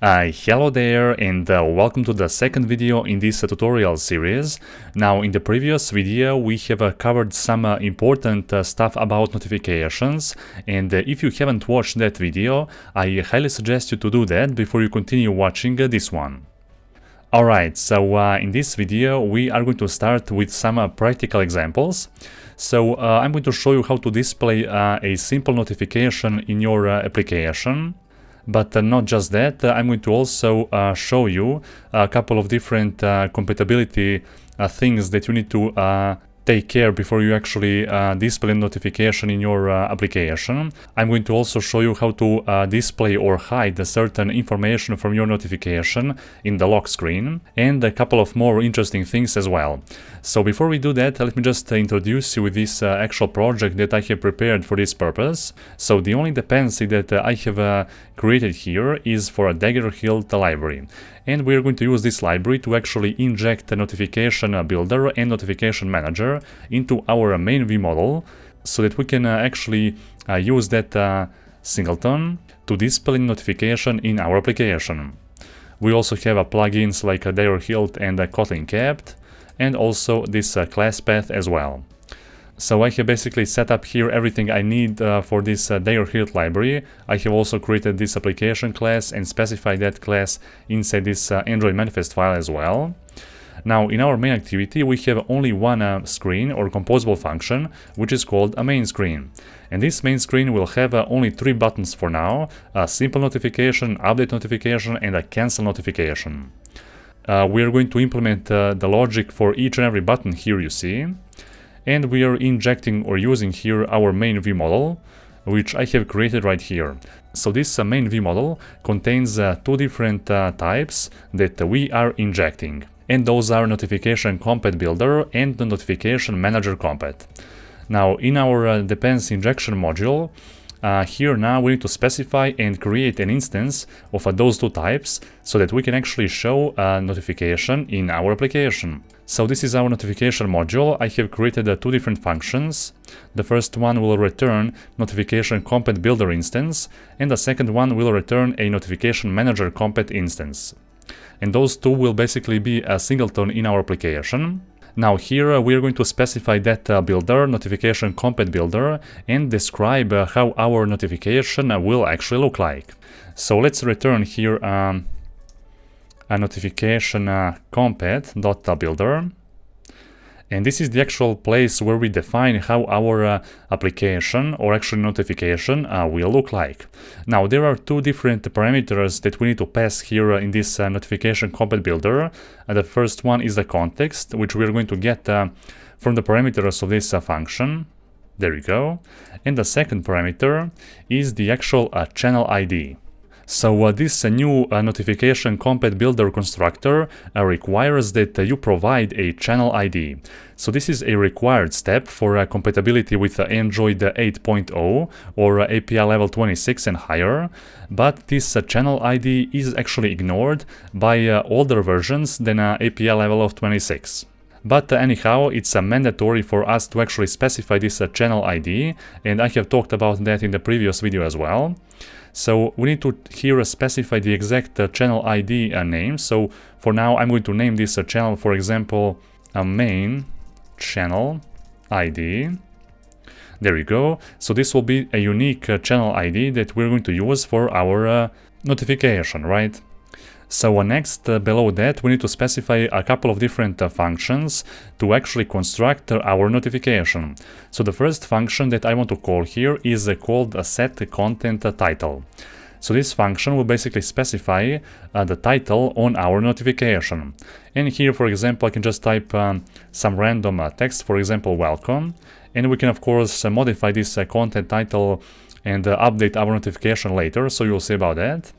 Hello there and welcome to the second video in this tutorial series. Now in the previous video we have covered some important stuff about notifications, and if you haven't watched that video, I highly suggest you to do that before you continue watching this one. Alright, so in this video we are going to start with some practical examples. So I'm going to show you how to display a simple notification in your application. But not just that, I'm going to also show you a couple of different compatibility things that you need to take care before you actually display a notification in your application. I'm going to also show you how to display or hide certain information from your notification in the lock screen, and a couple of more interesting things as well. So before we do that, let me just introduce you with this actual project that I have prepared for this purpose. So the only dependency that I have created here is for a Dagger Hilt library. And we're going to use this library to actually inject the notification builder and notification manager into our main vModel, so that we can actually use that singleton to display notification in our application. We also have plugins like Dagger Hilt and Kotlin Capped, and also this class path as well. So I have basically set up here everything I need for this Dagger Hilt library. I have also created this application class and specified that class inside this Android manifest file as well. Now in our main activity we have only one screen or composable function, which is called a main screen. And this main screen will have only three buttons for now: a simple notification, update notification, and a cancel notification. We are going to implement the logic for each and every button here you see. And we are injecting or using here our main vModel, which I have created right here. So this main vModel contains two different types that we are injecting. And those are Notification Compat Builder and the Notification Manager Compat. Now in our dependency injection module, here now we need to specify and create an instance of those two types so that we can actually show a notification in our application. So this is our notification module. I have created two different functions. The first one will return Notification Compat Builder instance, and the second one will return a Notification Manager Compat instance. And those two will basically be a singleton in our application. Now here we are going to specify that builder, Notification Compat Builder, and describe how our notification will actually look like. So let's return here a notification compat.builder. And this is the actual place where we define how our application, or actually notification, will look like. Now there are two different parameters that we need to pass here in this notification compat builder. The first one is the context, which we are going to get from the parameters of this function. There you go. And the second parameter is the actual channel ID. So this new notification compat builder constructor requires that you provide a channel ID. So this is a required step for compatibility with Android 8.0 or API level 26 and higher, but this channel ID is actually ignored by older versions than API level of 26. But anyhow, it's mandatory for us to actually specify this channel ID, and I have talked about that in the previous video as well. So we need to here specify the exact channel ID name. So for now I'm going to name this channel, for example, a main channel ID. There you go. So this will be a unique channel ID that we're going to use for our notification, right? So next, below that, we need to specify a couple of different functions to actually construct our notification. So the first function that I want to call here is called a setContentTitle. So this function will basically specify the title on our notification. And here, for example, I can just type some random text, for example, welcome. And we can, of course, modify this content title and update our notification later, so you'll see about that.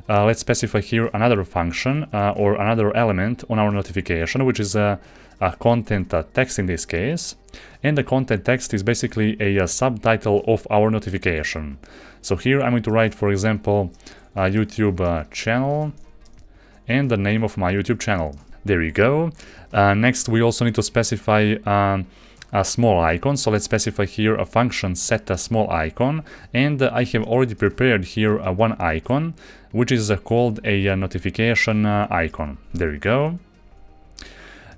Let's specify here another function or another element on our notification, which is a content text in this case. And the content text is basically a subtitle of our notification. So here I'm going to write, for example, YouTube channel and the name of my YouTube channel. There you go. Next, we also need to specify a small icon. So let's specify here a function set a small icon, and I have already prepared here one icon, which is called a notification icon. There you go.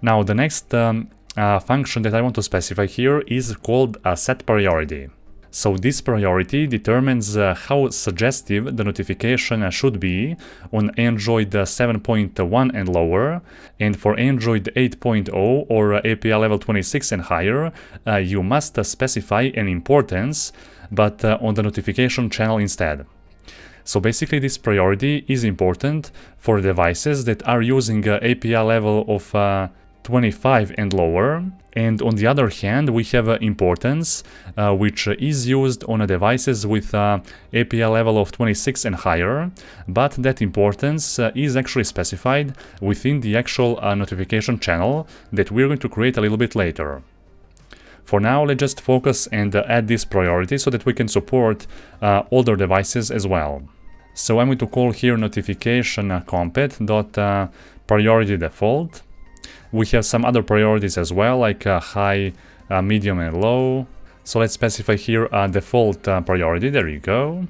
Now the next function that I want to specify here is called a set priority. So this priority determines how suggestive the notification should be on Android 7.1 and lower, and for Android 8.0 or API level 26 and higher, you must specify an importance, but on the notification channel instead. So basically this priority is important for devices that are using API level of 25 and lower, and on the other hand we have importance which is used on devices with API level of 26 and higher, but that importance is actually specified within the actual notification channel that we're going to create a little bit later. For now, let's just focus and add this priority so that we can support older devices as well. So I'm going to call here notification compat.priority default. We have some other priorities as well, like high, medium and low. So let's specify here a default priority. There you go.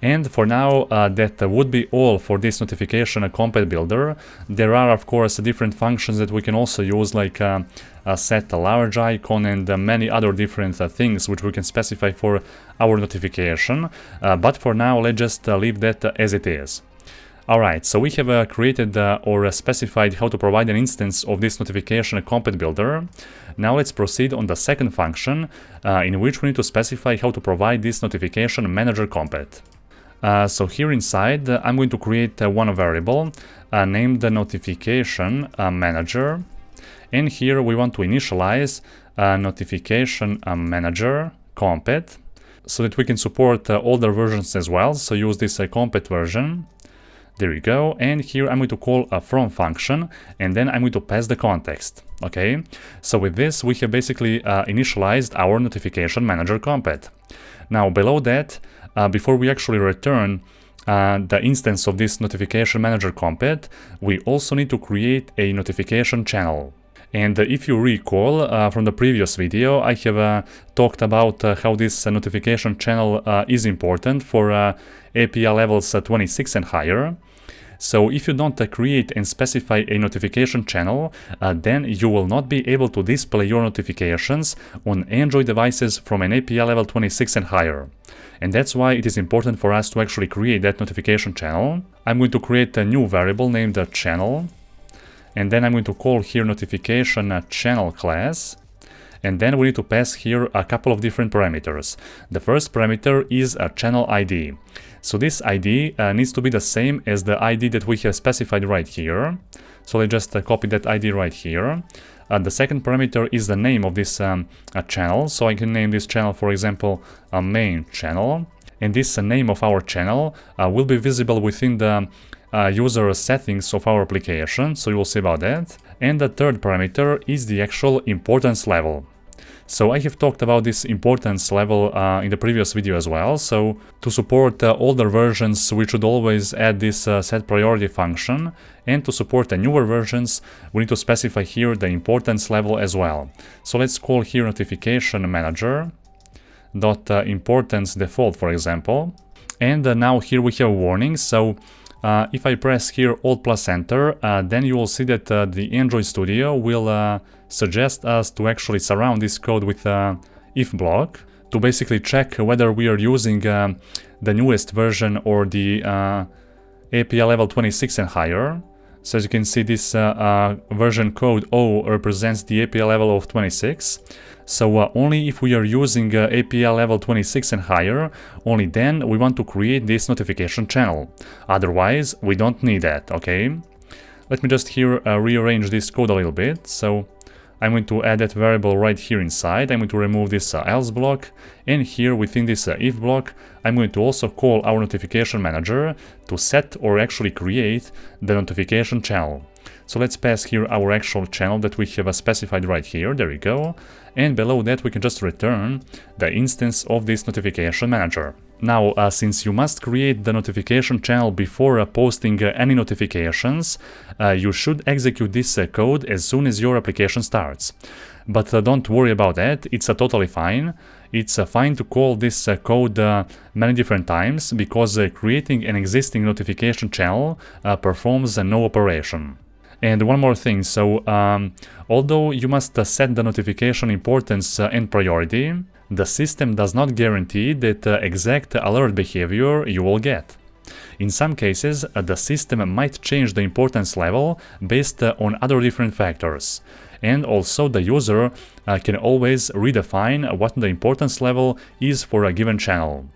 And for now, that would be all for this notification compat builder. There are, of course, different functions that we can also use, like set a large icon and many other different things which we can specify for our notification. But for now, let's just leave that as it is. Alright, so we have created or specified how to provide an instance of this notification compat builder. Now let's proceed on the second function, in which we need to specify how to provide this notification manager compat. So here inside, I'm going to create one variable named the notification manager, and here we want to initialize notification manager compat so that we can support older versions as well. So use this compat version. There you go, and here I'm going to call a from function, and then I'm going to pass the context. Okay, so with this we have basically initialized our notification manager compat. Now below that, before we actually return the instance of this notification manager compat, we also need to create a notification channel. And if you recall from the previous video, I have talked about how this notification channel is important for API levels 26 and higher. So if you don't create and specify a notification channel, then you will not be able to display your notifications on Android devices from an API level 26 and higher. And that's why it is important for us to actually create that notification channel. I'm going to create a new variable named channel, and then I'm going to call here notification channel class. And then we need to pass here a couple of different parameters. The first parameter is a channel ID. So this ID needs to be the same as the ID that we have specified right here. So let's just copy that ID right here. The second parameter is the name of this channel. So I can name this channel, for example, a main channel. And this name of our channel will be visible within the user settings of our application. So you will see about that. And the third parameter is the actual importance level. So I have talked about this importance level in the previous video as well. So to support older versions, we should always add this set priority function, and to support the newer versions, we need to specify here the importance level as well. So let's call here notification manager dot importance default, for example. And now here we have a warning. So if I press here Alt plus Enter, then you will see that the Android Studio will suggest us to actually surround this code with if block to basically check whether we are using the newest version or the API level 26 and higher. So as you can see, this version code O represents the API level of 26. So only if we are using API level 26 and higher, only then we want to create this notification channel. Otherwise, we don't need that, okay? Let me just here rearrange this code a little bit. So I'm going to add that variable right here inside. I'm going to remove this else block, and here within this if block, I'm going to also call our notification manager to set or actually create the notification channel. So let's pass here our actual channel that we have specified right here. There we go. And below that we can just return the instance of this notification manager. Now, since you must create the notification channel before posting any notifications, you should execute this code as soon as your application starts. But don't worry about that, it's totally fine. It's fine to call this code many different times, because creating an existing notification channel performs no operation. And one more thing, so although you must set the notification importance and priority, the system does not guarantee that the exact alert behavior you will get. In some cases, the system might change the importance level based on other different factors. And also the user can always redefine what the importance level is for a given channel.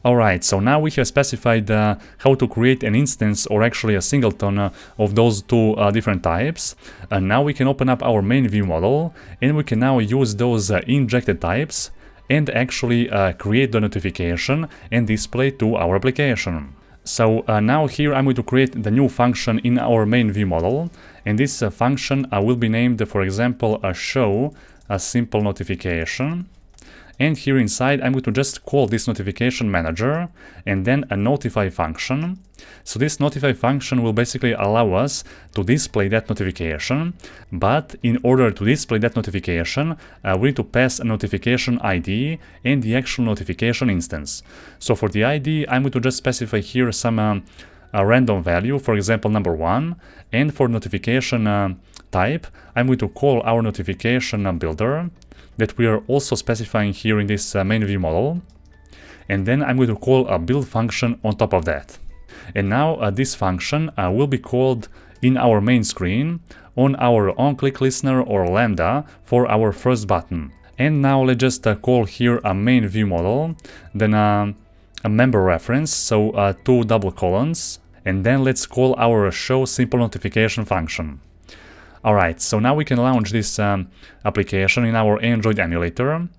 Alright, so now we have specified how to create an instance, or actually a singleton of those two different types. And now we can open up our main view model, and we can now use those injected types and actually create the notification and display to our application. So now here I'm going to create the new function in our main view model, and this function will be named, for example, show a simple notification. And here inside I'm going to just call this notification manager and then a notify function. So this notify function will basically allow us to display that notification, but in order to display that notification, we need to pass a notification ID and the actual notification instance. So for the ID, I'm going to just specify here some a random value, for example number 1, and for notification type, I'm going to call our notification builder that we are also specifying here in this main view model, and then I'm going to call a build function on top of that. And now this function will be called in our main screen on our onClick listener or lambda for our first button. And now let's just call here a main view model, then a member reference, so 2 double colons, and then let's call our show simple notification function. Alright, so now we can launch this application in our Android emulator,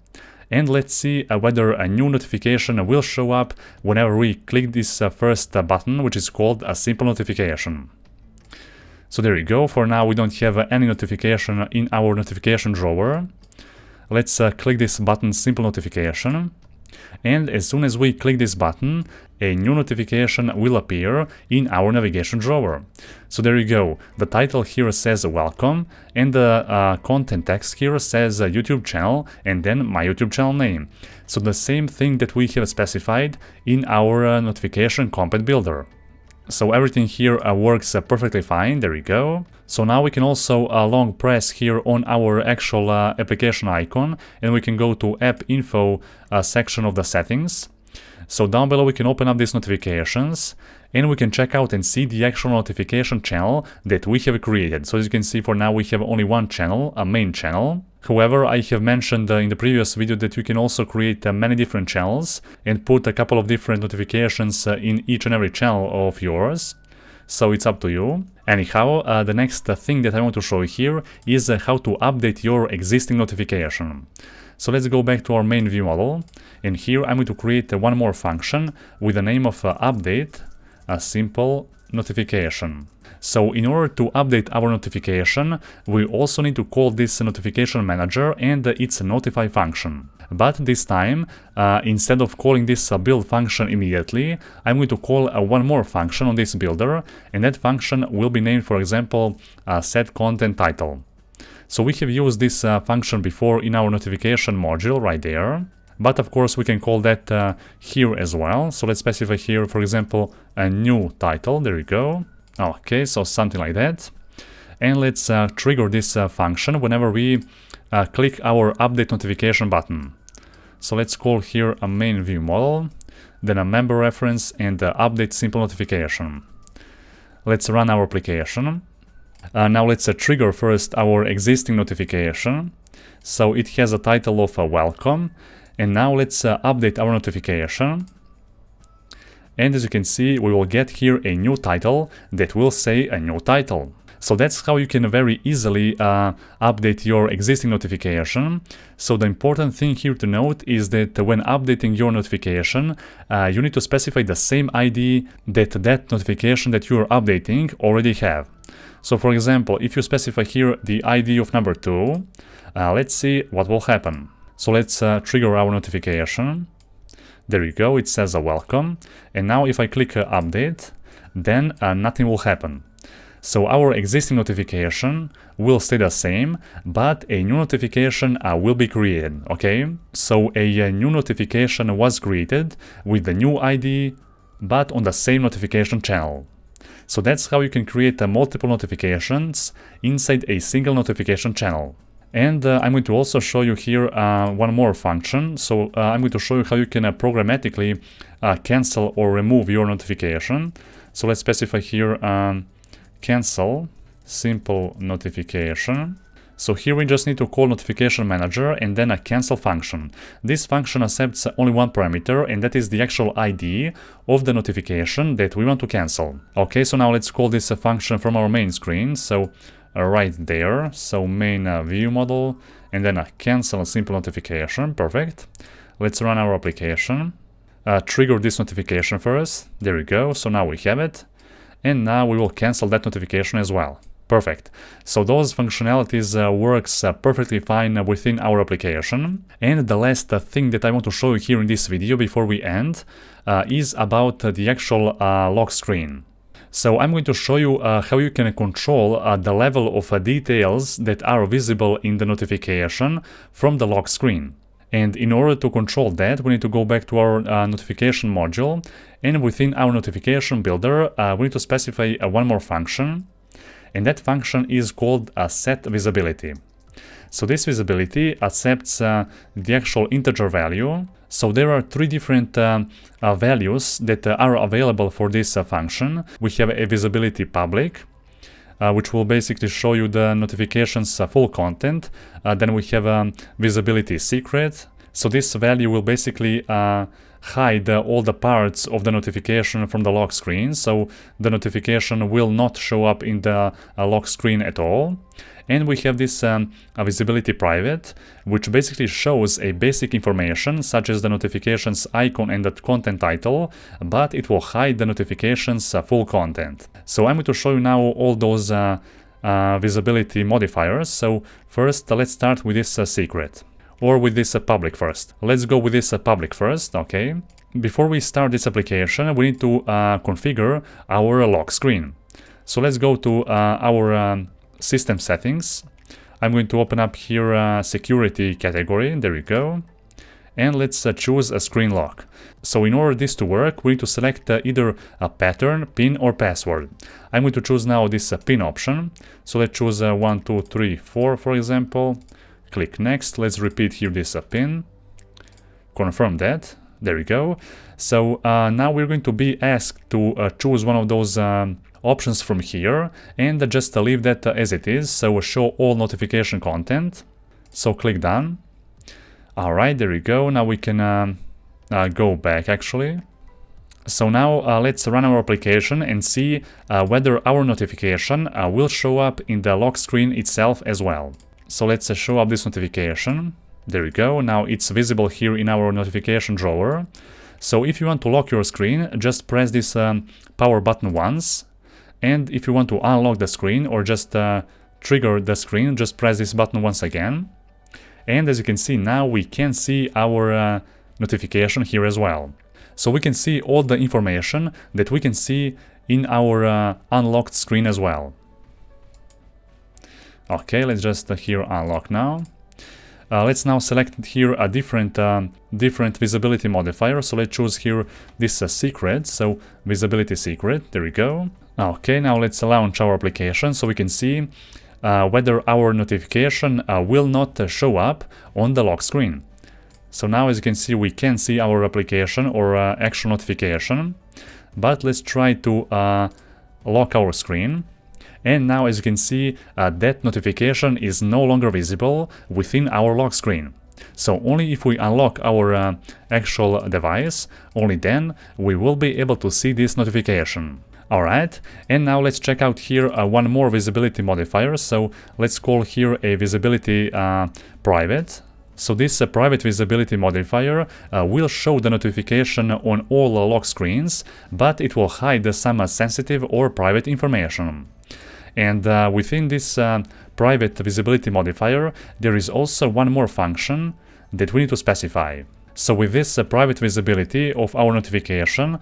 and let's see whether a new notification will show up whenever we click this first button, which is called a simple notification. So there you go. For now we don't have any notification in our notification drawer. Let's click this button, simple notification, and as soon as we click this button, a new notification will appear in our navigation drawer. So there you go. The title here says welcome, and the content text here says YouTube channel and then my YouTube channel name. So the same thing that we have specified in our notification component builder. So everything here works perfectly fine. There you go. So now we can also long press here on our actual application icon, and we can go to app info section of the settings. So down below we can open up these notifications, and we can check out and see the actual notification channel that we have created. So as you can see, for now we have only one channel, a main channel. However, I have mentioned in the previous video that you can also create many different channels and put a couple of different notifications in each and every channel of yours. So it's up to you. Anyhow, the next thing that I want to show you here is how to update your existing notification. So let's go back to our main view model, and here I'm going to create one more function with the name of update a simple notification. So in order to update our notification, we also need to call this notification manager and its notify function. But this time, instead of calling this build function immediately, I'm going to call one more function on this builder, and that function will be named, for example, set content title. So we have used this function before in our notification module right there, but of course we can call that here as well. So let's specify here, for example, a new title. There you go. Okay, so something like that. And let's trigger this function whenever we click our update notification button. So let's call here a main view model, then a member reference, and update simple notification. Let's run our application. Now let's trigger first our existing notification. So it has a title of welcome, and now let's update our notification. And as you can see, we will get here a new title that will say a new title. So that's how you can very easily update your existing notification. So the important thing here to note is that when updating your notification, you need to specify the same ID that notification that you are updating already have. So for example, if you specify here the ID of number 2, let's see what will happen. So let's trigger our notification. There you go, it says a welcome. And now if I click update, then nothing will happen. So our existing notification will stay the same, but a new notification will be created, okay? So a new notification was created with the new ID, but on the same notification channel. So that's how you can create multiple notifications inside a single notification channel. And I'm going to also show you here one more function. So I'm going to show you how you can programmatically cancel or remove your notification. So let's specify here cancel simple notification. So here we just need to call notification manager and then a cancel function. This function accepts only one parameter, and that is the actual ID of the notification that we want to cancel. Okay, so now let's call this a function from our main screen. So right there, so main view model, and then a cancel simple notification. Perfect. Let's run our application. Trigger this notification first. There we go. So now we have it. And now we will cancel that notification as well. Perfect. So those functionalities works perfectly fine within our application. And the last thing that I want to show you here in this video before we end is about the actual lock screen. So I'm going to show you how you can control the level of details that are visible in the notification from the lock screen. And in order to control that, we need to go back to our notification module, and within our notification builder, we need to specify one more function, and that function is called set visibility. So this visibility accepts the actual integer value. So there are three different values that are available for this function. We have a visibility public, which will basically show you the notification's full content. Then we have visibility secret. So this value will basically hide all the parts of the notification from the lock screen. So the notification will not show up in the lock screen at all. And we have this visibility private, which basically shows a basic information such as the notification's icon and the content title, but it will hide the notification's full content. So I'm going to show you now all those visibility modifiers. So first, let's start with this secret, or with this public first. Let's go with this public first, okay? Before we start this application, we need to configure our lock screen. So let's go to our system settings. I'm going to open up here security category. There we go. And let's choose a screen lock. So in order this to work, we need to select either a pattern, pin, or password. I'm going to choose now this pin option. So let's choose 1, 2, 3, 4, for example. Click next. Let's repeat here this pin. Confirm that. There we go. So now we're going to be asked to choose one of those options from here, and just leave that as it is. So show all notification content. So click done. All right, there we go. Now we can go back actually. So now let's run our application and see whether our notification will show up in the lock screen itself as well. So let's show up this notification. There we go. Now it's visible here in our notification drawer. So if you want to lock your screen, just press this power button once. And if you want to unlock the screen or just trigger the screen, just press this button once again. And as you can see, now we can see our notification here as well. So we can see all the information that we can see in our unlocked screen as well. Okay, let's just here unlock now. Let's now select here a different visibility modifier. So let's choose here this secret. So visibility secret. There we go. Okay, now let's launch our application so we can see whether our notification will not show up on the lock screen. So now as you can see, we can see our application or actual notification, but let's try to lock our screen. And now as you can see, that notification is no longer visible within our lock screen. So only if we unlock our actual device, only then we will be able to see this notification. Alright, and now let's check out here one more visibility modifier. So let's call here a visibility private. So this private visibility modifier will show the notification on all lock screens, but it will hide some sensitive or private information. And within this private visibility modifier, there is also one more function that we need to specify. So with this private visibility of our notification,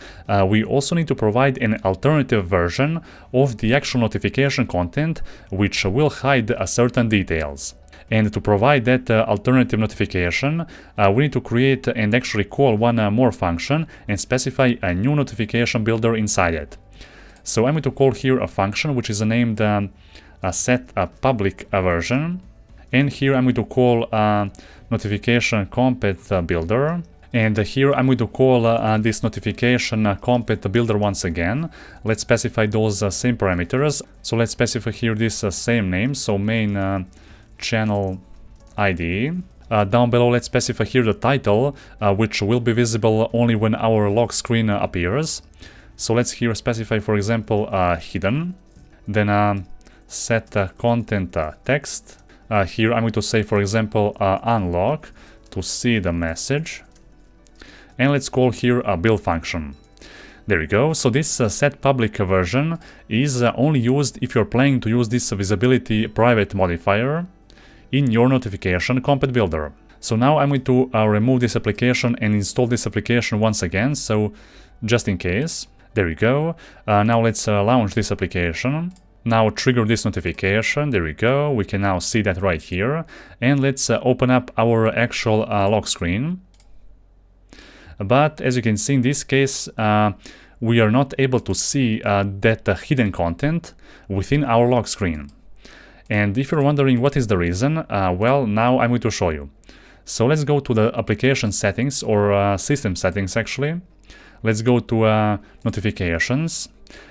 we also need to provide an alternative version of the actual notification content, which will hide certain details. And to provide that alternative notification, we need to create and actually call one more function and specify a new notification builder inside it. So I'm going to call here a function which is named set public version. And here I'm going to call notification compat builder. And here I'm going to call this notification compat builder once again. Let's specify those same parameters. So let's specify here this same name. So main channel ID. Down below, let's specify here the title, which will be visible only when our lock screen appears. So let's here specify, for example, hidden. Then set content text. Here I'm going to say, for example, unlock to see the message. And let's call here a build function. There we go. So this set public version is only used if you're planning to use this visibility private modifier in your notification compat builder. So now I'm going to remove this application and install this application once again. So just in case. There we go. Now let's launch this application. Now trigger this notification. There we go. We can now see that right here. And let's open up our actual lock screen. But as you can see in this case, we are not able to see that hidden content within our lock screen. And if you're wondering what is the reason, well, now I'm going to show you. So let's go to the application settings or system settings actually. Let's go to notifications.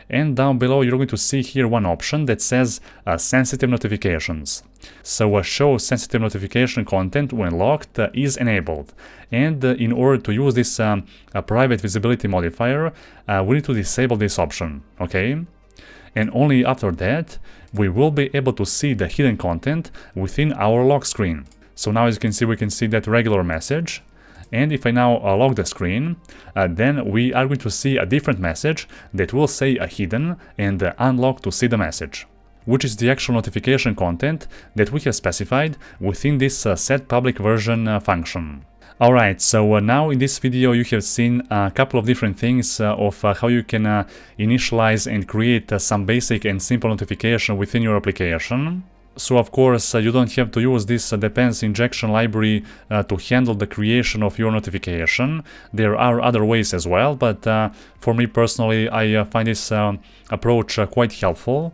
And down below you're going to see here one option that says sensitive notifications. So show sensitive notification content when locked is enabled. And in order to use this private visibility modifier, we need to disable this option, okay? And only after that, we will be able to see the hidden content within our lock screen. So now as you can see, we can see that regular message. And if I now lock the screen, then we are going to see a different message that will say hidden and unlock to see the message, which is the actual notification content that we have specified within this set public version function. Alright, so now in this video you have seen a couple of different things of how you can initialize and create some basic and simple notification within your application. So of course you don't have to use this dependency injection library to handle the creation of your notification. There are other ways as well, but for me personally I find this approach quite helpful,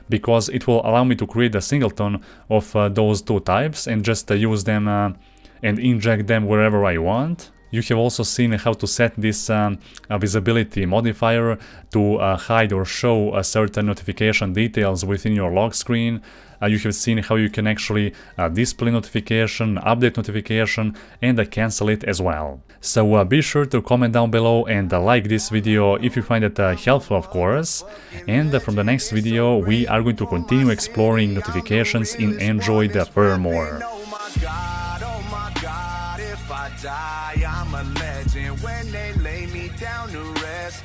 because it will allow me to create a singleton of those two types and just use them and inject them wherever I want. You have also seen how to set this visibility modifier to hide or show certain notification details within your lock screen. You have seen how you can actually display notification, update notification, and cancel it as well. So be sure to comment down below and like this video if you find it helpful, of course. And from the next video, we are going to continue exploring notifications in Android furthermore. I'm a legend when they lay me down to rest.